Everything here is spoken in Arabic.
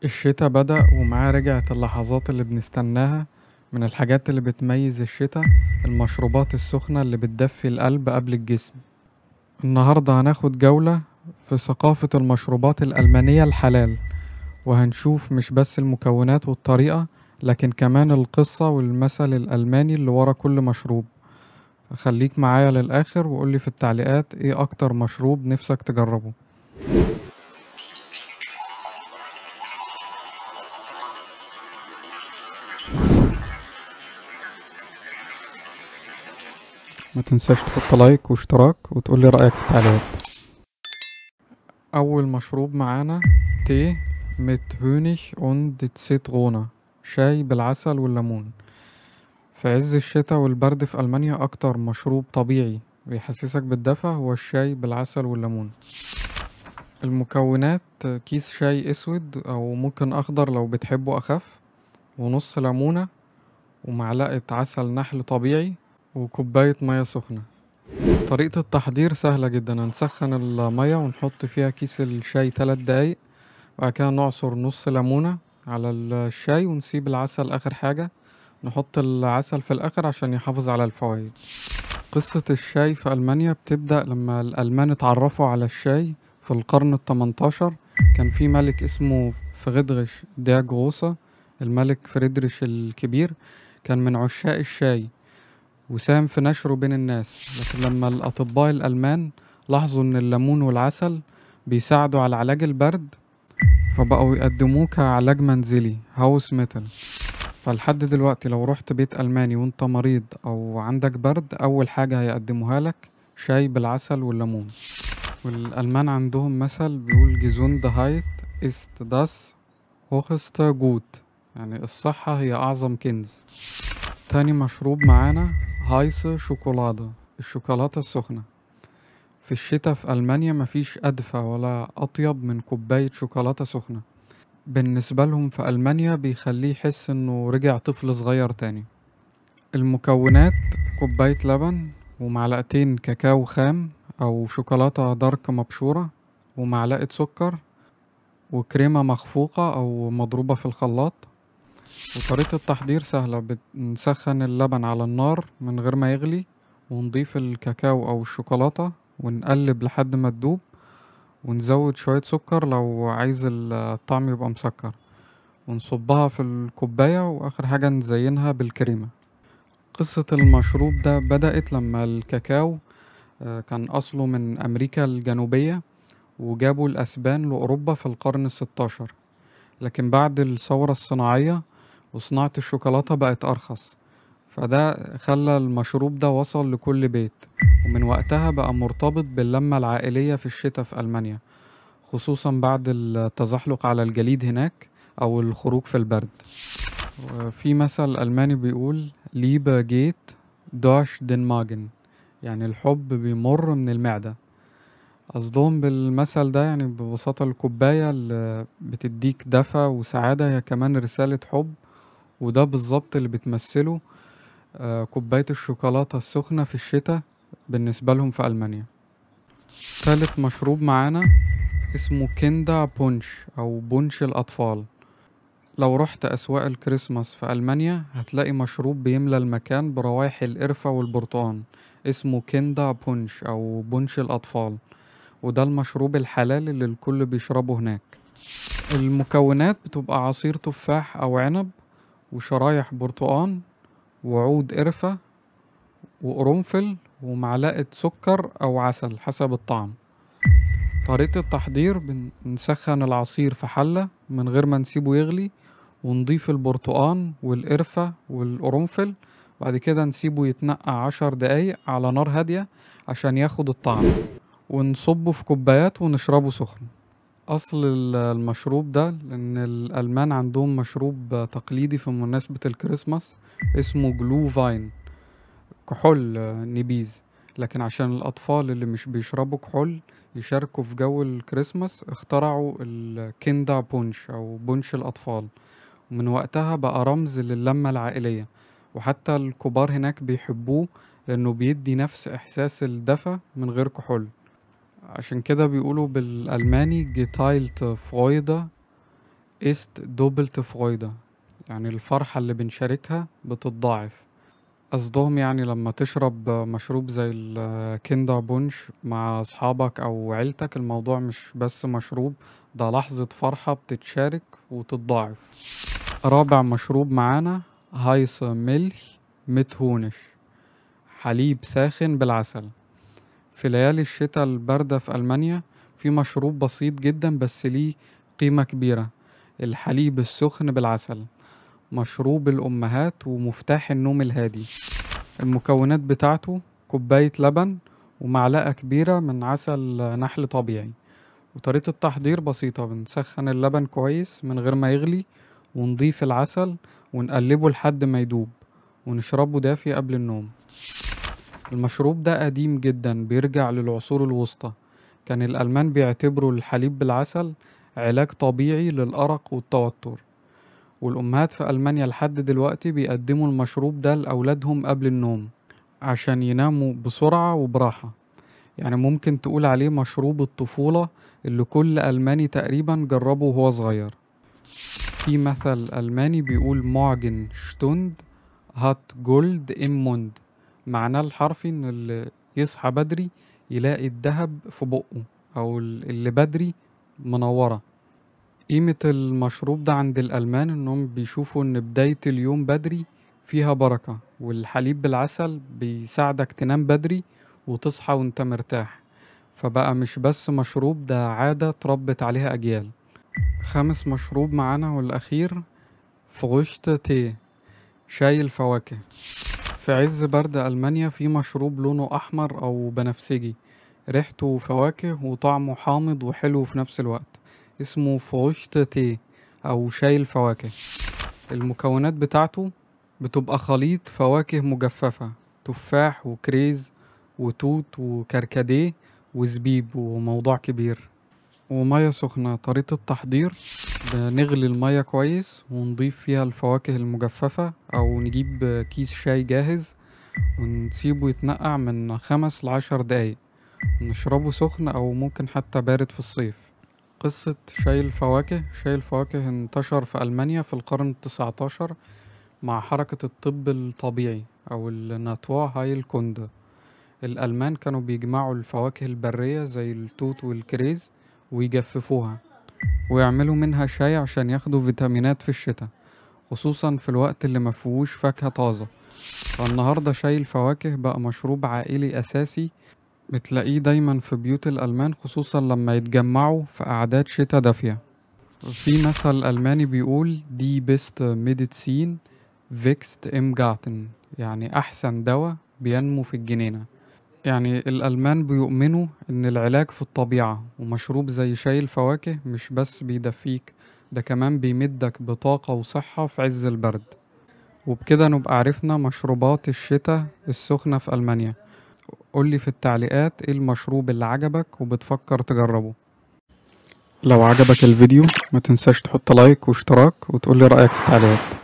الشتا بدأ ومعاه رجعت اللحظات اللي بنستناها. من الحاجات اللي بتميز الشتا المشروبات السخنة اللي بتدفي القلب قبل الجسم. النهاردة هناخد جولة في ثقافة المشروبات الألمانية الحلال، وهنشوف مش بس المكونات والطريقة، لكن كمان القصة والمثل الألماني اللي ورا كل مشروب. خليك معايا للآخر وقولي في التعليقات ايه أكتر مشروب نفسك تجربه. ما تنساش تحط لايك واشتراك وتقولي رأيك في التعليقات. أول مشروب معانا تي mit Honig und Zitrone، شاي بالعسل والليمون. في عز الشتاء والبرد في ألمانيا أكتر مشروب طبيعي بيحسسك بالدفء هو الشاي بالعسل والليمون. المكونات كيس شاي أسود أو ممكن أخضر لو بتحبه أخف، ونص ليمونة، ومعلقة عسل نحل طبيعي، وكوباية مياه سخنة. طريقة التحضير سهلة جدا. هنسخن المية ونحط فيها كيس الشاي 3 دقايق، وبعد كده نعصر نص ليمونة على الشاي ونسيب العسل آخر حاجة. نحط العسل في الآخر عشان يحافظ على الفوائد. قصة الشاي في ألمانيا بتبدأ لما الألمان اتعرفوا على الشاي في القرن ال18. كان في ملك اسمه فريدريش ديا جروسا، الملك فريدريش الكبير، كان من عشاق الشاي وساهم في نشره بين الناس. لكن لما الأطباء الألمان لاحظوا إن الليمون والعسل بيساعدوا على علاج البرد، فبقوا يقدموه كعلاج منزلي هاوس ميتال. فلحد دلوقتي لو رحت بيت ألماني وانت مريض أو عندك برد، أول حاجة هيقدموها لك شاي بالعسل والليمون. والألمان عندهم مثل بيقول جيزوند هايت ist das höchste Gut، يعني الصحة هي أعظم كنز. تاني مشروب معانا هايس شوكولادة، الشوكولاتة السخنة. في الشتاء في ألمانيا مفيش أدفى ولا أطيب من كوباية شوكولاتة سخنة. بالنسبة لهم في ألمانيا بيخليه يحس إنه رجع طفل صغير تاني. المكونات كوباية لبن، ومعلقتين كاكاو خام أو شوكولاتة دارك مبشورة، ومعلقة سكر، وكريمة مخفوقة أو مضروبة في الخلاط. وطريقة التحضير سهلة. بنسخن اللبن على النار من غير ما يغلي، ونضيف الكاكاو أو الشوكولاتة ونقلب لحد ما تدوب، ونزود شوية سكر لو عايز الطعم يبقى مسكر، ونصبها في الكوباية، وآخر حاجة نزينها بالكريمة. قصة المشروب ده بدأت لما الكاكاو كان أصله من أمريكا الجنوبية، وجابوا الأسبان لأوروبا في القرن الستاشر. لكن بعد الثورة الصناعية وصناعة الشوكولاتة بقت أرخص، فده خلى المشروب ده وصل لكل بيت، ومن وقتها بقى مرتبط باللمة العائلية في الشتاء في ألمانيا، خصوصا بعد التزحلق على الجليد هناك أو الخروج في البرد. وفي مثل ألماني بيقول ليبه جيت دوش دين ماجن، يعني الحب بيمر من المعدة. قصدهم بالمثل ده يعني ببساطة الكوباية اللي بتديك دفى وسعادة هي كمان رسالة حب، وده بالظبط اللي بتمثله كوباية الشوكولاتة السخنة في الشتاء بالنسبة لهم في ألمانيا. تالت مشروب معانا اسمه كيندا بونش أو بونش الأطفال. لو رحت أسواق الكريسماس في ألمانيا هتلاقي مشروب بيملى المكان بروايح القرفة والبرتقال، اسمه كيندا بونش أو بونش الأطفال، وده المشروب الحلال اللي الكل بيشربه هناك. المكونات بتبقى عصير تفاح أو عنب، وشرايح برتقان، وعود قرفة، وقرنفل، ومعلقة سكر أو عسل حسب الطعم. طريقة التحضير بنسخن العصير في حلة من غير ما نسيبه يغلي، ونضيف البرتقان والقرفة والقرنفل، بعد كده نسيبه يتنقع 10 دقايق على نار هادية عشان ياخد الطعم، ونصبه في كوبايات ونشربه سخن. أصل المشروب ده لأن الألمان عندهم مشروب تقليدي في مناسبة الكريسماس اسمه جلو فاين، كحول نبيذ. لكن عشان الأطفال اللي مش بيشربوا كحول يشاركوا في جو الكريسماس، اخترعوا الكيندا بونش أو بونش الأطفال، ومن وقتها بقى رمز للمة العائلية. وحتى الكبار هناك بيحبوه لأنه بيدي نفس إحساس الدفى من غير كحول. عشان كده بيقولوا بالألماني geteilte Freude ist doppelte Freude، يعني الفرحة اللي بنشاركها بتتضاعف. قصدهم يعني لما تشرب مشروب زي الكيندر بونش مع أصحابك أو عيلتك، الموضوع مش بس مشروب، ده لحظة فرحة بتتشارك وتتضاعف. رابع مشروب معانا هايس ميلك متهونش، حليب ساخن بالعسل. في ليالي الشتاء الباردة في ألمانيا في مشروب بسيط جدا بس ليه قيمة كبيرة، الحليب السخن بالعسل، مشروب الأمهات ومفتاح النوم الهادي. المكونات بتاعته كوباية لبن ومعلقة كبيرة من عسل نحل طبيعي. وطريقة التحضير بسيطة، بنسخن اللبن كويس من غير ما يغلي ونضيف العسل ونقلبه لحد ما يدوب ونشربه دافي قبل النوم. المشروب ده قديم جدا، بيرجع للعصور الوسطى. كان الألمان بيعتبروا الحليب بالعسل علاج طبيعي للأرق والتوتر، والأمهات في ألمانيا لحد دلوقتي بيقدموا المشروب ده لأولادهم قبل النوم عشان يناموا بسرعة وبراحة. يعني ممكن تقول عليه مشروب الطفولة اللي كل ألماني تقريبا جربه وهو صغير. في مثل ألماني بيقول مورجن شتوند هات جولد إم موند، معناه الحرفي إن اللي يصحى بدري يلاقي الدهب في بقه، أو اللي بدري منورة. قيمة المشروب ده عند الألمان إنهم بيشوفوا إن بداية اليوم بدري فيها بركة، والحليب بالعسل بيساعدك تنام بدري وتصحى وانت مرتاح، فبقى مش بس مشروب، ده عادة تربت عليها أجيال. خامس مشروب معانا والأخير فروشت تي، شاي الفواكه. في عز برد ألمانيا في مشروب لونه أحمر أو بنفسجي، ريحته فواكه وطعمه حامض وحلو في نفس الوقت، اسمه فروشت تي أو شاي الفواكه. المكونات بتاعته بتبقى خليط فواكه مجففة، تفاح وكريز وتوت وكركديه وزبيب وموضوع كبير، ومية سخنة. طريقة التحضير، بنغلي المية كويس ونضيف فيها الفواكه المجففة أو نجيب كيس شاي جاهز ونسيبه يتنقع من 5 ل10 دقايق، نشربه سخن أو ممكن حتى بارد في الصيف. قصة شاي الفواكه، شاي الفواكه انتشر في ألمانيا في القرن ال19 مع حركة الطب الطبيعي أو الناتوا هايل كوند. الألمان كانوا بيجمعوا الفواكه البرية زي التوت والكريز ويجففوها ويعملوا منها شاي عشان ياخدوا فيتامينات في الشتاء، خصوصا في الوقت اللي مفيهوش فاكهة طازة. فالنهاردة شاي الفواكه بقى مشروب عائلي أساسي، بتلاقيه دايما في بيوت الألمان خصوصا لما يتجمعوا في أعداد شتاء دافية. في مثل ألماني بيقول دي بيست ميديتسين فيكست إم جارتن، يعني أحسن دواء بينمو في الجنينة. يعني الألمان بيؤمنوا إن العلاج في الطبيعة، ومشروب زي شاي الفواكه مش بس بيدفيك، ده كمان بيمدك بطاقة وصحة في عز البرد. وبكده نبقى عرفنا مشروبات الشتاء السخنة في ألمانيا. قولي في التعليقات ايه المشروب اللي عجبك وبتفكر تجربه. لو عجبك الفيديو ما تنساش تحط لايك واشتراك وتقولي رأيك في التعليقات.